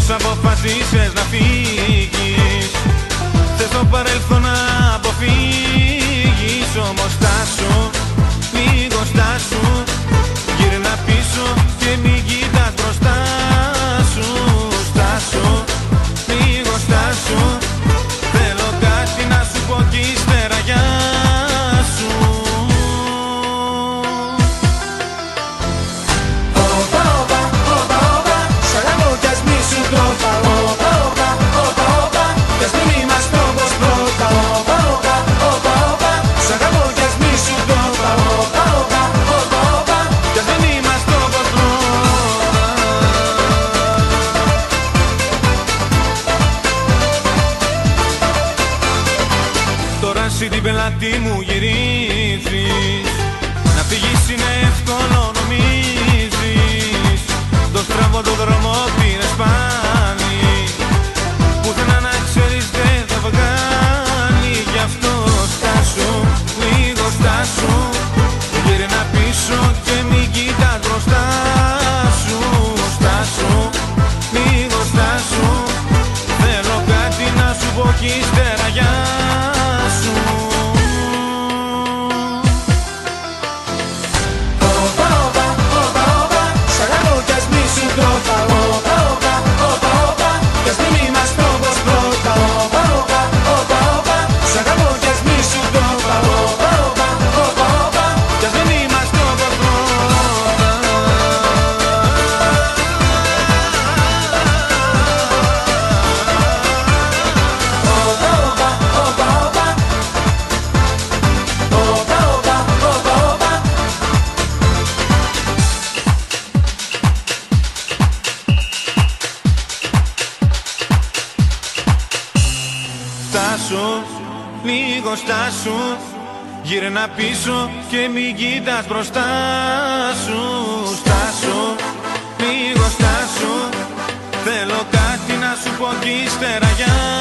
πως αποφασίσες να φύγεις. Θες το παρελθόν να αποφύγεις. Όμως στάσου, λίγο στάσου. Γύρνα πίσω και μην κοιτάς μπροστά σου. Στάσου, λίγο στάσου. Θέλω κάτι να σου πω κι ύστερα γεια σου. Όπα, όπα, όπα, όπα, σ' αγαπώ κι ας μη σου το πάω. Όπα, όπα, όπα, όπα, κι ας μην είμαστε όπως πρώτα. Όπα, όπα, όπα, όπα, σ' αγαπώ κι ας μη σου το πάω. Όπα, όπα, όπα, όπα, κι ας μην είμαστε όπως πρώτα. Τώρα εσύ την πελάτη μου γυρίζεις. Να φύγεις είναι εύκολο νομίζεις. Το στραβό το δρόμο πήρες πάλι. Πουθενά να ξέρεις δεν θα βγάλει. Γι' αυτό στάσου, λίγο στάσου. Γύρνα πίσω και μην κοιτάς μπροστά σου. Στάσου, λίγο στάσου. Θέλω κάτι να σου πω κι ύστερα γεια σου. όπα, όπα, όπα, όπα, σ' αγαπώ κι ας μη σου το πάω. Όπα, όπα, όπα, όπα, κι ας μην είμαστε όπως πρώτα. Όπα, όπα, όπα, όπα, σ' αγαπώ κι ας μη σου το πάω. Όπα, όπα, όπα, όπα, κι ας μην είμαστε όπως πρώτα. όπα, όπα, όπα, όπα, όπα, όπα, όπα, όπα. Στάσου, λίγο στάσου. Γύρνα πίσω και μην κοιτάς μπροστά σου. Στάσου, λίγο στάσου. Θέλω κάτι να σου πω κι ύστερα γεια